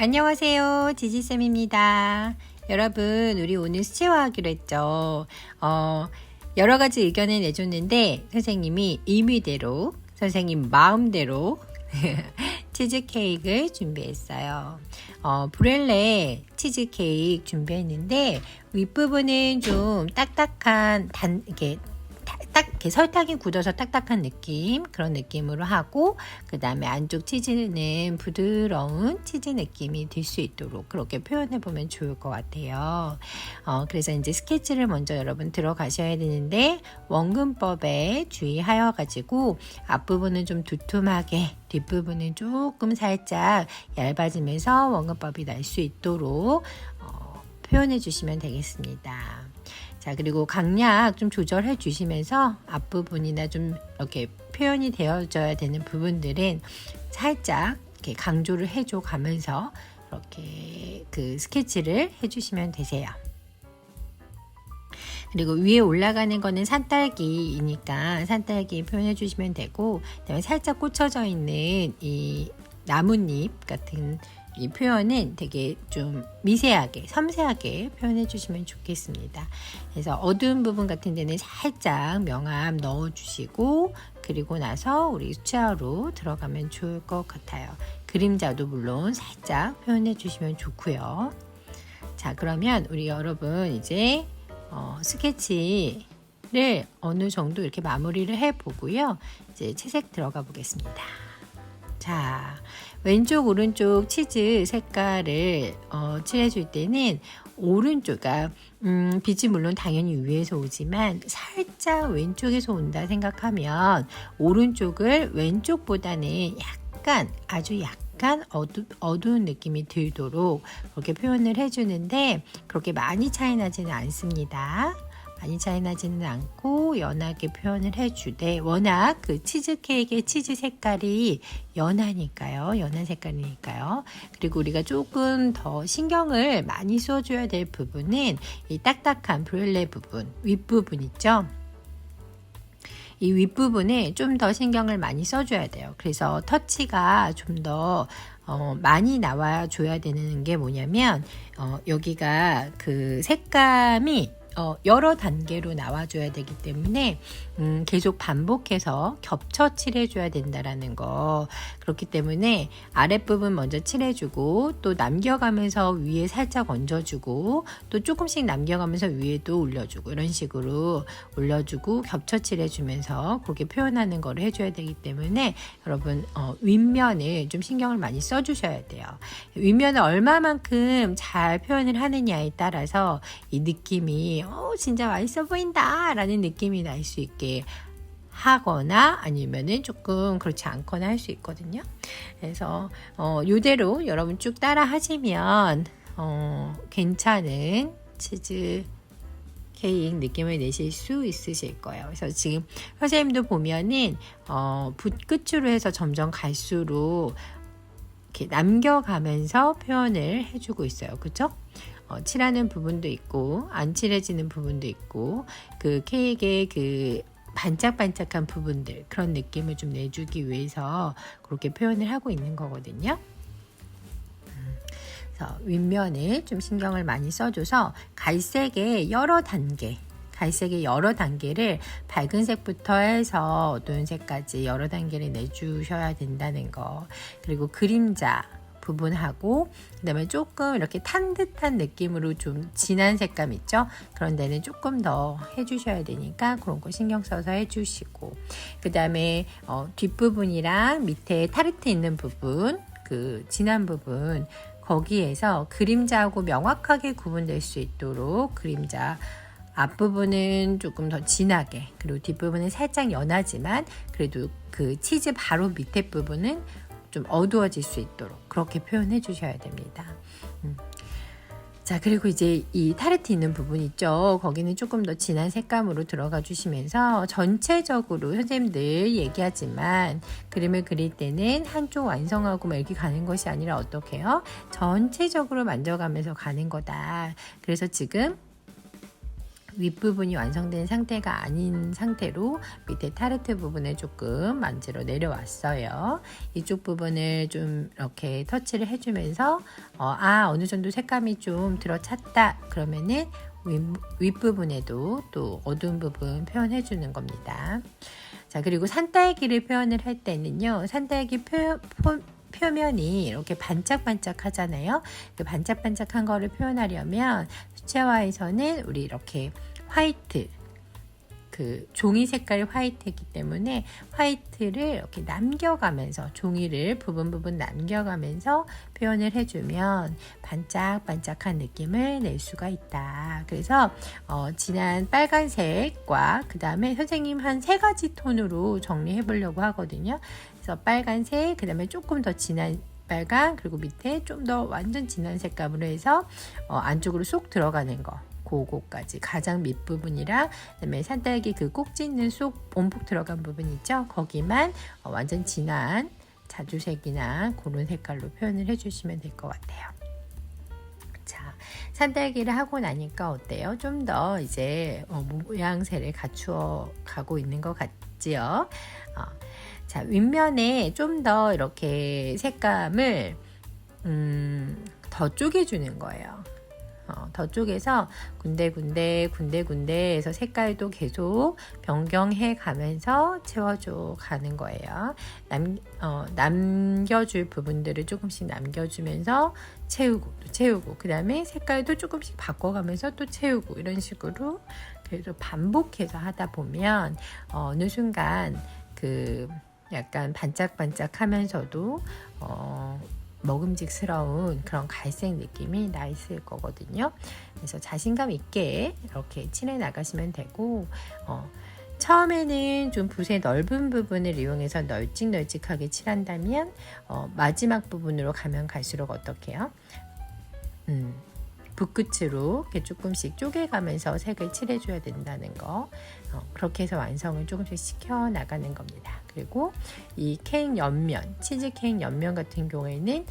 안녕하세요. 지지쌤입니다. 여러분, 우리 오늘 수채화하기로 했죠. 여러 가지 의견을 내줬는데 선생님이 임의대로, 선생님 마음대로 치즈케이크를 준비했어요. 브렐레 치즈케이크 준비했는데 윗부분은 좀 딱딱한 이렇게 설탕이 굳어서 딱딱한 느낌, 그런 느낌으로 하고, 그 다음에 안쪽 치즈는 부드러운 치즈 느낌이 들 수 있도록 그렇게 표현해 보면 좋을 것 같아요. 그래서 이제 스케치를 먼저 여러분 들어가셔야 되는데, 원근법에 주의하여 가지고 앞부분은 좀 두툼하게, 뒷부분은 조금 살짝 얇아지면서 원근법이 날 수 있도록 표현해 주시면 되겠습니다. 자, 그리고 강약 좀 조절해 주시면서 앞부분이나 좀 이렇게 표현이 되어져야 되는 부분들은 살짝 이렇게 강조를 해줘 가면서 이렇게 그 스케치를 해 주시면 되세요. 그리고 위에 올라가는 거는 산딸기이니까 산딸기 표현해 주시면 되고, 그다음에 살짝 꽂혀져 있는 이 나뭇잎 같은 이 표현은 되게 좀 미세하게, 섬세하게 표현해 주시면 좋겠습니다. 그래서 어두운 부분 같은 데는 살짝 명암 넣어 주시고, 그리고 나서 우리 수채화로 들어가면 좋을 것 같아요. 그림자도 물론 살짝 표현해 주시면 좋고요. 자, 그러면 우리 여러분 이제 스케치를 어느 정도 이렇게 마무리를 해 보고요. 이제 채색 들어가 보겠습니다. 자, 왼쪽 오른쪽 치즈 색깔을 칠해줄 때는 오른쪽, 그러니까 빛이 물론 당연히 위에서 오지만 살짝 왼쪽에서 온다 생각하면 오른쪽을 왼쪽보다는 아주 약간 어두운 느낌이 들도록 그렇게 표현을 해주는데, 그렇게 많이 차이 나지는 않습니다. 많이 차이 나지는 않고 연하게 표현을 해주되, 워낙 그 치즈케이크의 치즈 색깔이 연한 색깔이니까요. 그리고 우리가 조금 더 신경을 많이 써줘야 될 부분은 이 딱딱한 브렐레 부분, 윗부분 있죠? 이 윗부분에 좀 더 신경을 많이 써줘야 돼요. 그래서 터치가 좀 더 많이 나와줘야 되는 게 뭐냐면, 여기가 그 색감이 여러 단계로 나와줘야 되기 때문에 계속 반복해서 겹쳐 칠해줘야 된다라는 거. 그렇기 때문에 아랫부분 먼저 칠해주고, 또 남겨가면서 위에 살짝 얹어주고, 또 조금씩 남겨가면서 위에도 올려주고, 이런 식으로 올려주고 겹쳐 칠해주면서 그렇게 표현하는 거를 해줘야 되기 때문에 여러분 윗면을 좀 신경을 많이 써주셔야 돼요. 윗면을 얼마만큼 잘 표현을 하느냐에 따라서 이 느낌이 진짜 맛있어 보인다 라는 느낌이 날 수 있게 하거나 아니면은 조금 그렇지 않거나 할 수 있거든요. 그래서 이대로 여러분 쭉 따라 하시면 괜찮은 치즈 케이크 느낌을 내실 수 있으실 거예요. 그래서 지금 선생님도 보면은 붓 끝으로 해서 점점 갈수록 이렇게 남겨가면서 표현을 해주고 있어요. 그죠? 칠하는 부분도 있고 안 칠해지는 부분도 있고, 그 케이크의 그 반짝반짝한 부분들, 그런 느낌을 좀 내주기 위해서 그렇게 표현을 하고 있는 거거든요. 그래서 윗면에 좀 신경을 많이 써줘서 갈색의 여러 단계를 밝은 색부터 해서 어두운 색까지 여러 단계를 내주셔야 된다는 거. 그리고 그림자 부분하고, 그 다음에 조금 이렇게 탄 듯한 느낌으로 좀 진한 색감 있죠? 그런 데는 조금 더 해주셔야 되니까 그런 거 신경 써서 해주시고, 그 다음에 뒷부분이랑 밑에 타르트 있는 부분, 그 진한 부분, 거기에서 그림자하고 명확하게 구분될 수 있도록 그림자 앞부분은 조금 더 진하게, 그리고 뒷부분은 살짝 연하지만 그래도 그 치즈 바로 밑에 부분은 좀 어두워질 수 있도록 그렇게 표현해 주셔야 됩니다. 자, 그리고 이제 이 타르트 있는 부분 있죠? 거기는 조금 더 진한 색감으로 들어가 주시면서, 전체적으로 선생님들 얘기하지만 그림을 그릴 때는 한쪽 완성하고 막 이렇게 가는 것이 아니라 어떻게 해요? 전체적으로 만져가면서 가는 거다. 그래서 지금 윗부분이 완성된 상태가 아닌 상태로 밑에 타르트 부분을 조금 만지러 내려왔어요. 이쪽 부분을 좀 이렇게 터치를 해주면서 어느 정도 색감이 좀 들어찼다 그러면은 윗부분에도 또 어두운 부분 표현해 주는 겁니다. 자, 그리고 산딸기를 표현을 할 때는요, 산딸기 표면이 이렇게 반짝반짝 하잖아요. 그 반짝반짝한 거를 표현하려면 수채화에서는 우리 이렇게 화이트, 그 종이 색깔이 화이트이기 때문에 화이트를 이렇게 남겨가면서 종이를 부분 남겨가면서 표현을 해주면 반짝반짝한 느낌을 낼 수가 있다. 그래서 진한 빨간색과 그 다음에 선생님 한 3가지 톤으로 정리해 보려고 하거든요. 그래서 빨간색, 그 다음에 조금 더 진한 빨간, 그리고 밑에 좀 더 완전 진한 색감으로 해서 안쪽으로 쏙 들어가는 거, 그거까지 가장 밑부분이랑 그다음에 산딸기 그 꼭지 있는 쏙 온폭 들어간 부분 있죠? 거기만 완전 진한 자주색이나 그런 색깔로 표현을 해주시면 될 것 같아요. 자, 산딸기를 하고 나니까 어때요? 좀 더 이제 모양새를 갖추어 가고 있는 것 같지요? 자, 윗면에 좀 더 이렇게 색감을 더 쪼개주는 거예요. 더 쪼개서 군데군데에서 색깔도 계속 변경해 가면서 채워줘 가는 거예요. 남겨줄 부분들을 조금씩 남겨주면서 채우고 그 다음에 색깔도 조금씩 바꿔가면서 또 채우고 이런 식으로 계속 반복해서 하다 보면 어느 순간 그 약간 반짝반짝 하면서도 먹음직스러운 그런 갈색 느낌이 나 있을 거거든요. 그래서 자신감 있게 이렇게 칠해 나가시면 되고 처음에는 좀 붓의 넓은 부분을 이용해서 널찍널찍하게 칠한다면 마지막 부분으로 가면 갈수록 어떻게 해요? 붓끝으로 이렇게 조금씩 쪼개가면서 색을 칠해줘야 된다는 거, 그렇게 해서 완성을 조금씩 시켜 나가는 겁니다. 그리고 이 케이크 옆면, 치즈 케이크 옆면 같은 경우에는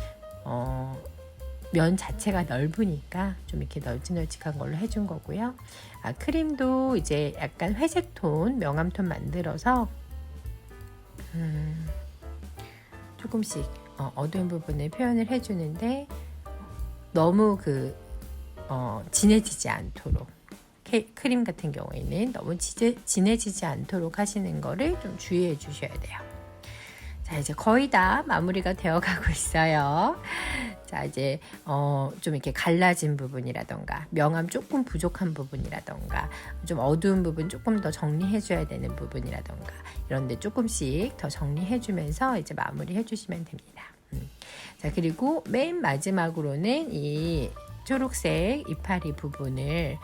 면 자체가 넓으니까 좀 이렇게 널찍널찍한 걸로 해준 거고요. 크림도 이제 약간 회색 톤, 명암 톤 만들어서 조금씩 어두운 부분을 표현을 해주는데 너무 진해지지 않도록, 크림 같은 경우에는 너무 진해지지 않도록 하시는 거를 좀 주의해 주셔야 돼요. 자, 이제 거의 다 마무리가 되어 가고 있어요. 자, 이제 좀 이렇게 갈라진 부분이라던가 명암 조금 부족한 부분이라던가 좀 어두운 부분 조금 더 정리해 줘야 되는 부분이라던가 이런데 조금씩 더 정리해 주면서 이제 마무리 해 주시면 됩니다. 자, 그리고 맨 마지막으로는 이 초록색 이파리 부분을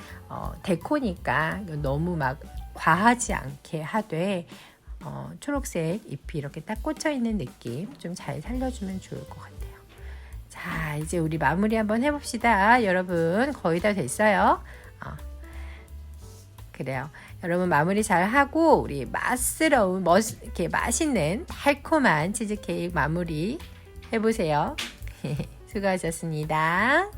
데코니까 너무 막 과하지 않게 하되 초록색 잎이 이렇게 딱 꽂혀 있는 느낌 좀 잘 살려주면 좋을 것 같아요. 자, 이제 우리 마무리 한번 해봅시다. 여러분 거의 다 됐어요. 그래요. 여러분 마무리 잘 하고 우리 맛스러운 이렇게 맛있는 달콤한 치즈케이크 마무리 해보세요. 수고하셨습니다.